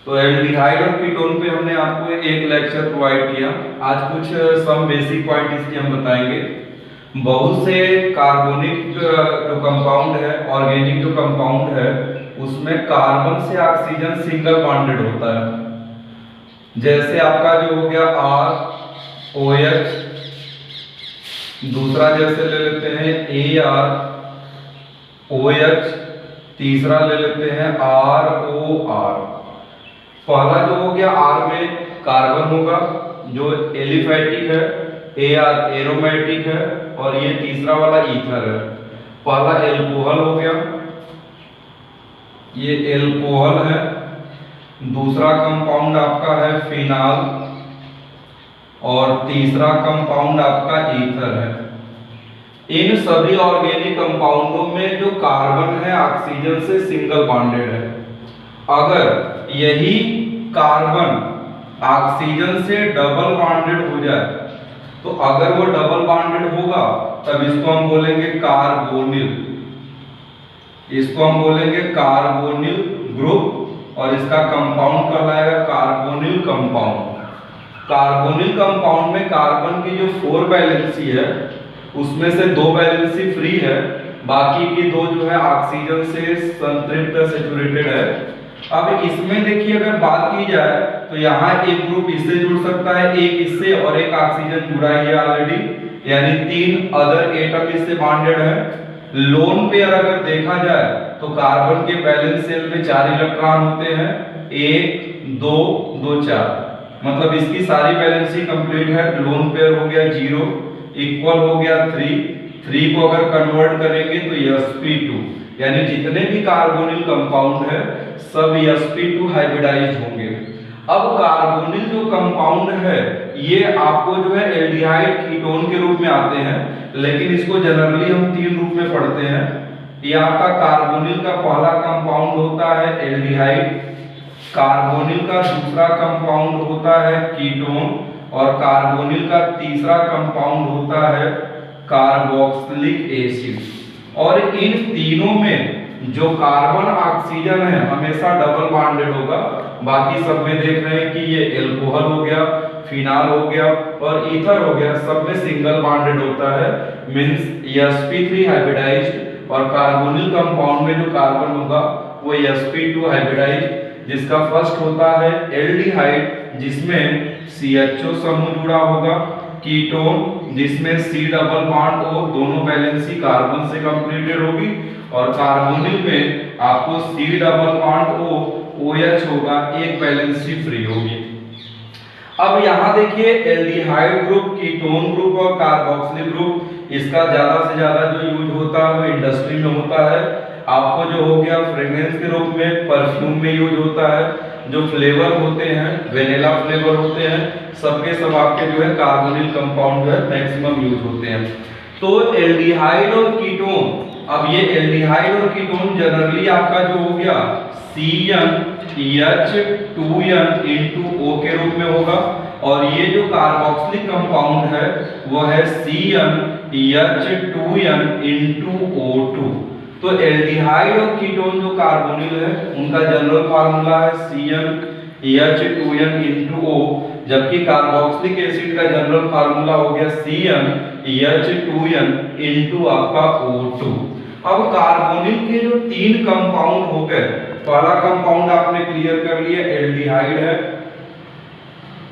तो एल्डिहाइड और कीटोन पे हमने आपको एक लेक्चर प्रोवाइड किया। आज कुछ सम बेसिक पॉइंट इसके हम बताएंगे। बहुत से कार्बोनिक जो कंपाउंड है, ऑर्गेनिक जो कंपाउंड है, उसमें कार्बन से ऑक्सीजन सिंगल बॉन्डेड होता है। जैसे आपका जो हो गया ROH, दूसरा जैसे ले लेते हैं ArOH, तीसरा ले लेते हैं ROR। पहला जो हो गया R में कार्बन होगा जो एलिफैटिक है, AR एरोमेटिक है, और ये तीसरा वाला ईथर है। पहला एल्कोहल हो गया, ये एल्कोहल है। दूसरा कंपाउंड आपका है फिनाल, और तीसरा कंपाउंड आपका ईथर है। इन सभी ऑर्गेनिक कंपाउंडों में जो कार्बन है ऑक्सीजन से सिंगल बॉन्डेड है। अगर यही कार्बन ऑक्सीजन से डबल बॉन्डेड हो जाए, तो अगर वो डबल बॉन्डेड होगा तब इसको हम बोलेंगे कार्बोनिल। इसको हम बोलेंगे कार्बोनिल ग्रुप, और इसका कंपाउंड कहलाएगा कार्बोनिल कंपाउंड। कार्बोनिल कंपाउंड में कार्बन की जो 4 वैलेंसी है, उसमें से 2 वैलेंसी फ्री है, बाकी की 2 जो है ऑक्सीजन से संतृप्त सैचुरेटेड है। अब इसमें देखिए अगर बात की जाए तो यहाँ एक ग्रुप इससे जुड़ सकता है, एक इससे, और एक ऑक्सीजन जुड़ा ही है ऑलरेडी, यानी 3 अदर एटम इससे बॉन्डेड है। लोन पेयर अगर देखा जाए तो कार्बन के वैलेंस शेल में 4 इलेक्ट्रॉन होते हैं, 1 2 2 4, मतलब इसकी सारी वैलेंसी कंप्लीट है। लोन पेयर हो गया 0, इक्वल हो गया 3 को अगर कन्वर्ट करेंगे तो sp2, यानी जितने भी कार्बोनिल कंपाउंड है सब sp2 हाइब्रिडाइज्ड होंगे। अब कार्बोनिल जो कंपाउंड है ये आपको जो है एल्डिहाइड कीटोन के रूप में आते हैं, लेकिन इसको जनरली हम 3 रूप में पढ़ते हैं। ये आपका कार्बोनिल का पहला कंपाउंड होता है एल्डिहाइड, कार्बोनिल का दूसरा कंपाउंड होता है कीटोन, और कार्बोनिल का तीसरा कंपाउंड होता है कार्बोक्सिलिक एसिड। और इन तीनों में जो कार्बन ऑक्सीजन है हमेशा डबल बॉन्डेड होगा। बाकी सब में देख रहे हैं कि ये एल्कोहल हो गया, फिनाल हो गया और ईथर हो गया, सब में सिंगल बॉन्डेड होता है, मींस sp3 हाइब्रिडाइज्ड। और कार्बोनिल कंपाउंड में जो कार्बन होगा वो sp2 हाइब्रिडाइज्ड, जिसका फर्स्ट होता है एल्डिहाइड जिसमें CHO समूह जुड़ा होगा, कीटोन जिसमें C डबल बॉन्ड O, दोनों वैलेंसी कार्बन से कंप्लीटेड होगी, और कार्बोनिल में आपको C double bond O OH होगा, एक वैलेंसी फ्री होगी। अब यहाँ देखिए एल्डिहाइड ग्रुप, कीटोन ग्रुप और कार्बोक्सिलिक ग्रुप, इसका ज्यादा से ज्यादा जो यूज होता है वो इंडस्ट्री में होता है। आपको जो हो गया फ्रेग्रेंस के रूप में परफ्यूम में यूज होता है। जो फ्लेवर होते हैं वेनिला फ्लेवर होते हैं, सबके सब आपके जो है कार्बोनिल कंपाउंड है मैक्सिमम यूज होते हैं। तो एल्डिहाइड और कीटोन, अब ये एल्डिहाइड और कीटोन जनरली आपका जो हो गया CnH2n(O) के रूप में होगा, और ये जो कार्बोक्सिलिक कंपाउंड है वो है CnH2n(O2)। तो एल्डिहाइड और कीटोन जो कार्बोनिल है उनका जनरल फार्मूला है CnH2n(O), जबकि कार्बोक्सिलिक एसिड का जनरल फार्मूला हो गया CnH2n आपका O2। अब कार्बोनिल के जो 3 कंपाउंड हो गए, पहला कंपाउंड आपने क्लियर कर लिया एल्डिहाइड है,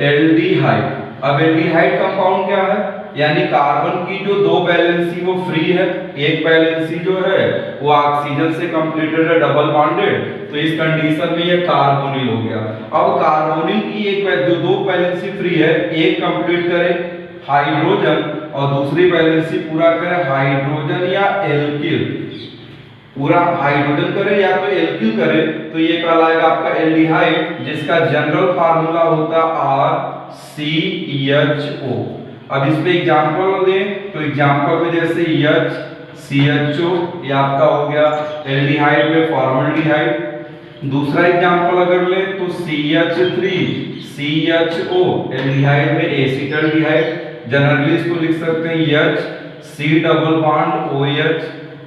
एल्डिहाइड। अब एल्डिहाइड कंपाउंड क्या है, यानी कार्बन की जो 2 वैलेंसी वो फ्री है, एक वैलेंसी जो है वो ऑक्सीजन से कंप्लीटेड है डबल बॉन्डेड, तो इस कंडीशन में ये कार्बोनिल हो गया। अब कार्बोनिल की जो 2 वैलेंसी फ्री है, एक कंप्लीट करे हाइड्रोजन और दूसरी वैलेंसी पूरा करे हाइड्रोजन या एल्किल, पूरा हाइड्रोजन करे या तो एल्किल करे, तो ये कहलाएगा आपका एल्डिहाइड, जिसका जनरल फार्मूला होता RCHO। अब इस पे एग्जांपल दें तो एग्जांपल में जैसे CHO ये आपका हो गया एल्डिहाइड में फॉर्मल्डिहाइड। दूसरा एग्जांपल अगर लें तो CH3CHO एल्डिहाइड में एसिटल्डिहाइड, जनरली इसको लिख सकते हैं H C double bond OH,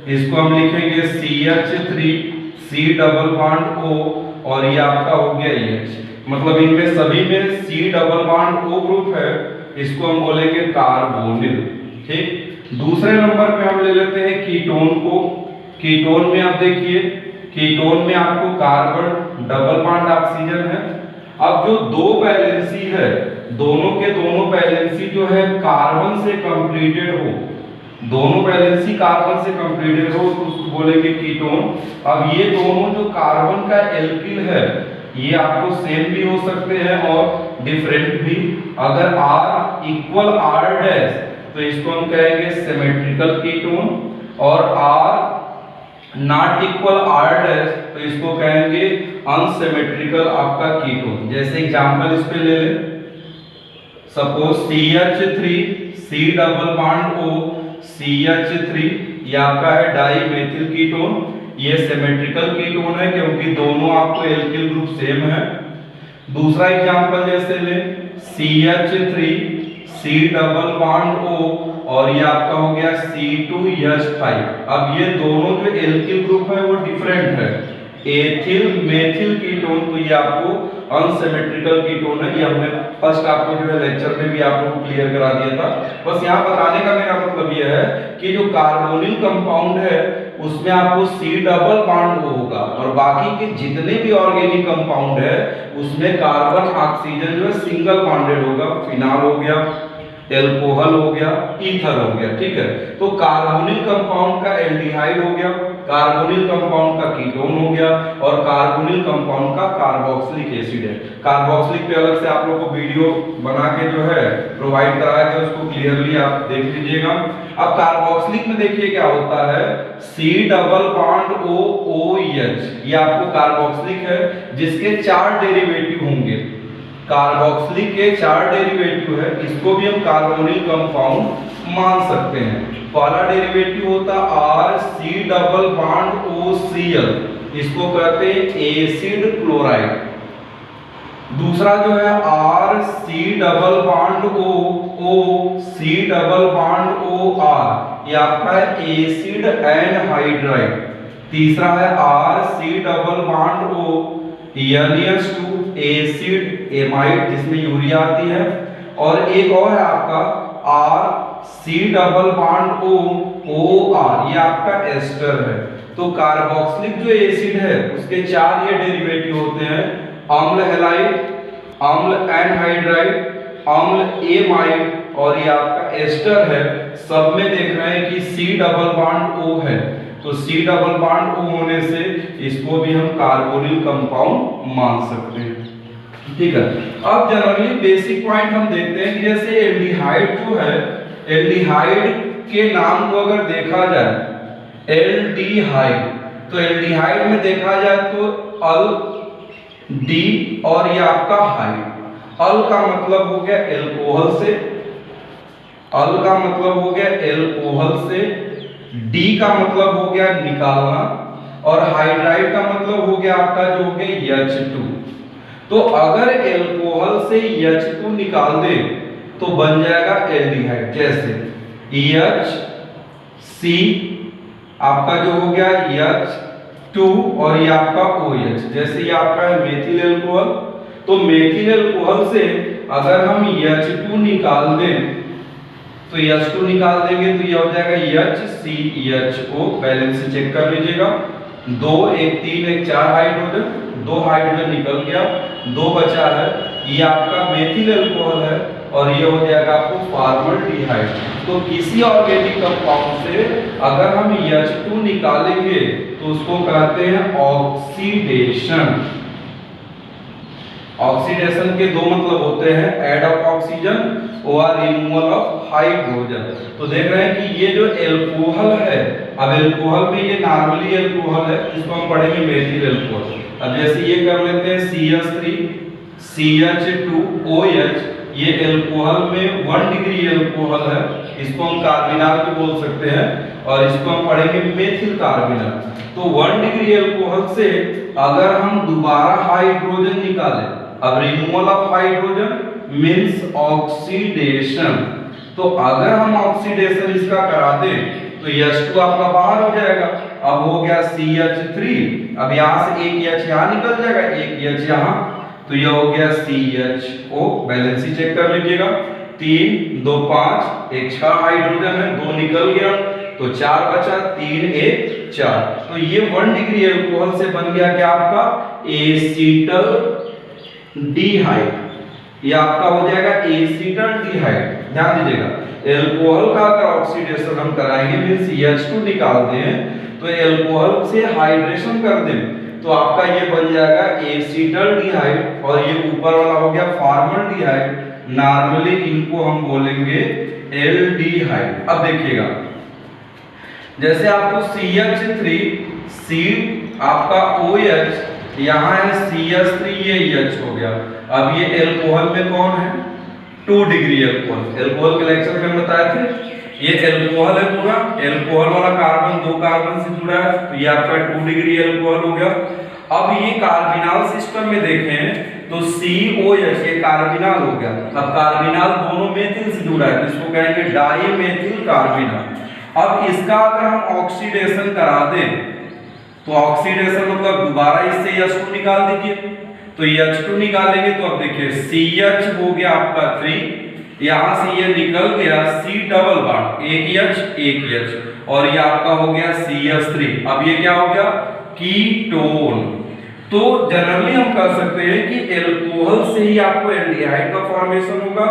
इसको हम लिखेंगे CH3 C double bond O और ये आपका हो गया EH। मतलब इनमें सभी में C double bond O group है, इसको हम बोलेंगे कार्बोनिल। ठीक, दूसरे नंबर पे हम ले लेते हैं कीटोन को। कीटोन में आप देखिए, कीटोन में आपको कार्बन डबल बॉन्ड ऑक्सीजन है। अब जो दो वैलेंसी है, दोनों के दोनों वैलेंसी जो है कार्बन से कंप्लीटेड हो, दोनों वैलेंसी कार्बन से कंप्लीटेड हो तो उसको बोलेंगे कीटोन। अब ये दोनों जो कार्बन का एल्किल है, ये आपको सेम भी हो सकते हैं और डिफरेंट भी। अगर R इक्वल R डैश तो इसको हम कहेंगे सिमेट्रिकल कीटोन, और R not equal R dash तो इसको कहेंगे अनसिमेट्रिकल आपका कीटोन। जैसे एग्जांपल इस पे ले ले, suppose CH3 C double bond O CH3, ये आपका है डाईमेथिल कीटोन। ये सिमेट्रिकल कीटोन है क्योंकि दोनों आपको एल्किल ग्रुप सेम है। दूसरा एग्जांपल जैसे ले CH3 C double bond O और ये आपका हो गया C2H5। अब ये दोनों जो एल्किल ग्रुप है वो डिफरेंट है, एथिल मेथिल कीटोन, तो ये आपको अनसिमेट्रिकल कीटोन है। ये हमने फर्स्ट आपको जो है लेक्चर में भी आप लोगों को क्लियर करा दिया था। बस यहाँ बताने का मेरा मतलब ये है कि जो कार्बोनिल कंपाउंड है उसमें आपको C डबल बॉन्ड होगा, और बाकी के जितने भी ऑर्गेनिक कंपाउंड है उसमें कार्बन ऑक्सीजन जो है सिंगल बॉन्डेड होगा। फिनॉल हो गया, एल्कोहल हो गया, ईथर हो गया। ठीक है, तो कार्बोनिल कंपाउंड का एल्डिहाइड हो गया, कार्बोनिल कंपाउंड का कीटोन हो गया, और कार्बोनिल कंपाउंड का कार्बोक्सिलिक एसिड है। कार्बोक्सिलिक पे अलग से आप लोगों को वीडियो बना के जो है प्रोवाइड कराया गया, उसको क्लियरली आप देख लीजिएगा। अब कार्बोक्सिलिक में देखिए क्या होता है, C double bond O OH, ये आपको कार्बोक्सिलिक है जिसके 4 डेरिवेटिव होंगे। कार्बोक्सिलिक के 4 डेरिवेटिव है, इसको भी हम कार्बोनिल कंपाउंड मान सकते हैं। पहला डेरिवेटिव होता R C double bond OCl, इसको कहते हैं एसिड क्लोराइड। दूसरा जो है R C double bond O C double bond OR, ये आपका है एसिड एनहाइड्राइड। तीसरा है R C double bond O NH2, acid amide जिसमें यूरिया आती है। और एक और है आपका R C double bond O OR, ये आपका एस्टर है। तो कार्बोक्सिलिक जो एसिड है उसके 4 ये डेरिवेटिव होते हैं, अम्ल हैलाइड, अम्ल एनहाइड्राइड, अम्ल एमाइड, और ये आपका एस्टर है। सब में देख रहे हैं कि C डबल बॉन्ड O है, तो C डबल बॉन्ड O होने से इसको भी हम कार्बोनिल कंपाउंड मान सकते हैं। ठीक है, अब जनरली बेसिक पॉइंट हम देखते हैं कि जैसे एल्डिहाइड जो है, एल्डिहाइड के नाम को अगर देखा जाए एल्डिहाइड, तो एल्डिहाइड में देखा जाए तो अल डी और ये आपका हाइड। अल का मतलब हो गया एल्कोहल से, अल का मतलब हो गया एल्कोहल से, डी का मतलब हो गया निकालना, और हाइड्राइड का मतलब हो गया आपका जो हो गया H2। तो अगर एल्कोहल से H2 निकाल दे तो बन जाएगा एल्डिहाइड। जैसे HC आपका जो हो गया H2 और ये आपका OH। जैसे ये आपका है मेथिल एल्कोहल, तो मेथिल एल्कोहल से अगर हम H2 निकाल दें तो H2 निकाल देंगे तो ये हो जाएगा HCHO। बैलेंस से चेक कर लीजिएगा, 2 1 3 1 4 हाइड्रोजन, 2 हाइड्रोजन निकल गया, 2 बचा है, ये आपका मेथिल एल्कोहल है, और ये हो जाएगा आपको फॉर्मल्डिहाइड। तो किसी ऑर्गेनिक कंपाउंड से अगर हम H2 निकालेंगे तो उसको कहते हैं ऑक्सीडेशन। ऑक्सीडेशन के दो मतलब होते हैं, ऐड ऑफ ऑक्सीजन और रिमूवल ऑफ हाइड्रोजन। तो देख रहे हैं कि ये जो एल्कोहल है, अब एल्कोहल में ये नॉर्मली एल्कोहल है, इसको हम पढ़ेंगे मेथिल एल्कोहल। अब जैसे ये कर लेते हैं CH3 CH2OH, ये एल्कोहल में 1 डिग्री एल्कोहल है, इसको हम कार्बिनॉल भी बोल सकते हैं, और इसको हम पढ़ेंगे मेथिल कार्बिनॉल। तो 1 डिग्री एल्कोहल से अगर हम दोबारा हाइड्रोजन निकालें, अब removal of hydrogen means oxidation, तो अगर हम ऑक्सीडेशन इसका करा दें तो H2 आपका बाहर हो जाएगा। अब हो गया CH3, अब यहाँ से एक H यहाँ निकल जाएगा, एक H यहाँ, तो यह हो गया CHO। बैलेंसी चेक कर लीजिएगा, 3 2 5, एक 6 हाइड्रोजन है, 2 निकल गया तो 4 बचा, 3 1 4। तो ये 1 डिग्री एल्कोहल से बन गया क्या आपका एसीटल डीहाइड, ये आपका हो जाएगा एसीटल डीहाइड। ध्यान दीजिएगा, एल्कोहल का अगर ऑक्सीडेशन हम कराएंगे मींस H2 निकालते हैं तो एल्कोहल से हाइड्रेशन कर दें तो आपका ये बन जाएगा एसीटल डीहाइड, और ये ऊपर वाला हो गया फॉर्मल्डिहाइड। नॉर्मली इनको हम बोलेंगे एल्डिहाइड। अब देखिएगा, जैसे आपको CH3 C आपका OH, यहाँ है CH3, ये H हो गया। अब ये एल्कोहल में कौन है 2 डिग्री एल्कोहल, एल्कोहल के लेक्चर में हम बताए थे, ये एल्कोहल है पूरा, एल्कोहल वाला कार्बन 2 कार्बन से जुड़ा है, तो ये आपका 2 डिग्री एल्कोहल हो गया। अब ये कार्बिनल सिस्टम में देखें तो COH ये कार्बिनल हो गया। अब कार्बिनल दोनों मेथिल से जुड़ा है, इसको कहेंगे डाईमेथिल कार्बिनल। अब इसका अगर हम ऑक्सीडेशन करा दें तो ऑक्सीडेशन मतलब दोबारा इससे H2 निकाल दीजिए, तो H2 निकालेंगे तो अब देखिए CH हो गया आपका 3, यहां से ये निकल गया C डबल बॉन्ड, एक H, और ये आपका हो गया CH3। अब ये क्या हो गया कीटोन। तो जनरली हम कह सकते हैं कि एल्कोहल से ही आपको एल्डिहाइड का फॉर्मेशन होगा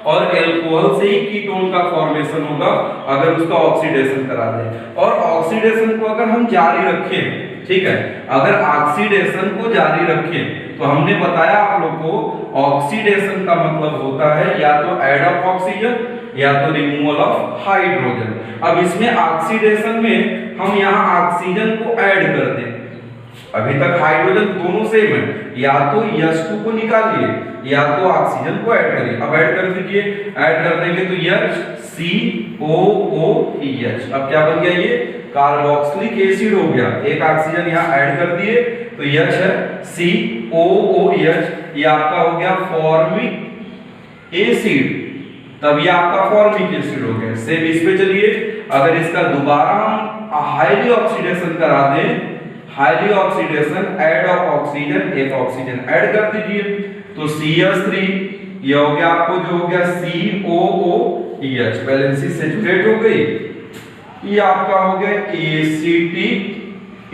और एल्कोहल से ही कीटोन का फॉर्मेशन होगा अगर उसका ऑक्सीडेशन करा दें। और ऑक्सीडेशन को अगर हम जारी रखें, ठीक है, अगर ऑक्सीडेशन को जारी रखें तो हमने बताया आप लोग को ऑक्सीडेशन का मतलब होता है या तो ऐड ऑफ ऑक्सीजन या तो रिमूवल ऑफ हाइड्रोजन। अब इसमें ऑक्सीडेशन में हम यहाँ ऑक्सीजन को ऐड कर दें, अभी तक हाइड्रोजन दोनों सेम है, या तो H2 को निकालिए या तो ऑक्सीजन को ऐड करिए। अब ऐड कर दीजिए, ऐड कर देंगे तो HCOOH। अब क्या बन गया ये कार्बोक्सिलिक एसिड हो गया, एक ऑक्सीजन यहाँ ऐड कर दिए तो H है COOH, ये आपका हो गया फॉर्मिक एसिड, तब ये आपका फॉर्मिक एसिड हो गया। सेम इस पे चलिए, अगर इसका दोबारा हम हाईली ऑक्सीडेशन करा दें, highly oxidation add of oxygen, एक ऑक्सीजन ऐड कर दीजिए तो CH3 ये हो गया आपको जो हो गया COOH, बैलेंसी सैचुरेट हो गई, ये आपका हो गया एसिटिक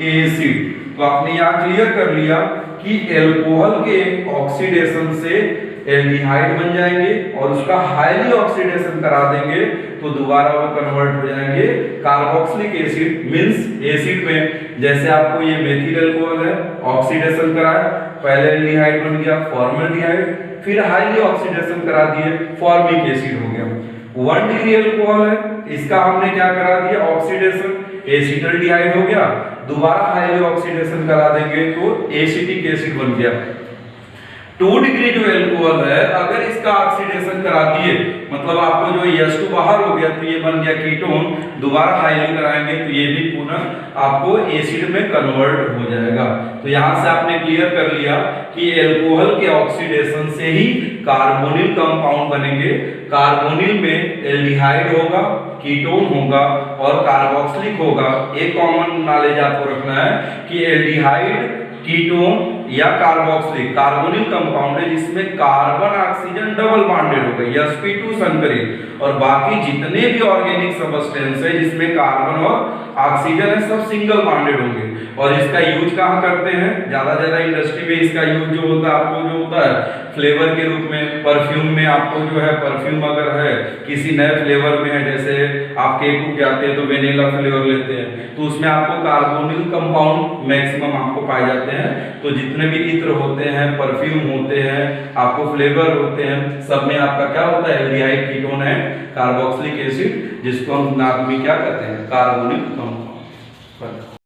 एसिड। तो आपने यहाँ क्लियर कर लिया कि एल्कोहल के ऑक्सीडेशन से एल्डिहाइड बन जाएंगे और उसका हाईली ऑक्सीडेशन करा देंगे तो दोबारा वो कन्वर्ट हो जाएंगे कार्बोक्सिलिक एसिड मींस एसिड में। जैसे आपको ये मेथिल एल्कोहल है, ऑक्सीडेशन कराया, पहले एल्डिहाइड बन गया फॉर्मल्डिहाइड, फिर हाईली ऑक्सीडेशन करा दिए फॉर्मिक एसिड हो गया। 1 डिग्री एल्कोहल है, इसका हमने क्या करा दिया ऑक्सीडेशन, एसिटल्डिहाइड हो गया, दोबारा हाईली ऑक्सीडेशन करा देंगे तो एसिटिक एसिड बन गया। 2 डिग्री जो एल्कोहल है अगर इसका ऑक्सीडेशन करा दिए मतलब आपको जो H2 बाहर हो गया तो ये बन गया कीटोन, दोबारा हाईली कराएंगे तो ये भी पुनः आपको एसिड में कन्वर्ट हो जाएगा। तो यहाँ से आपने क्लियर कर लिया कि एल्कोहल के ऑक्सीडेशन से ही कार्बोनिल कंपाउंड बनेंगे। कार्बोनिल में एल्डिहाइड होगा, कीटोन होगा और कार्बोक्सिलिक होगा। एक कॉमन नॉलेज आपको रखना है कि एल्डिहाइड, कीटोन या कार्बोक्सिलिक कार्बोनिल कंपाउंड है जिसमें कार्बन ऑक्सीजन डबल बॉन्डेड होगा sp2 संकरित, और बाकी जितने भी ऑर्गेनिक सब्सटेंस है जिसमें कार्बन और ऑक्सीजन है सब सिंगल बॉन्डेड होंगे। और इसका यूज कहाँ करते हैं, ज्यादा इंडस्ट्री में इसका यूज जो होता है आपको जो होता है फ्लेवर के रूप में, परफ्यूम में आपको जो है परफ्यूम अगर है किसी नए फ्लेवर में है, जैसे आप केक को जाते हैं तो वेनिला फ्लेवर लेते हैं तो उसमें आपको कार्बोनिल कंपाउंड मैक्सिमम आपको पाए जाते हैं। तो जितने भी इत्र होते हैं, परफ्यूम होते हैं, आपको फ्लेवर होते हैं, सब में आपका क्या होता है एल्डिहाइड, कीटोन है, कार्बोक्सिलिक एसिड, जिसको हम नाम में क्या कहते हैं कार्बोनिल कंपाउंड।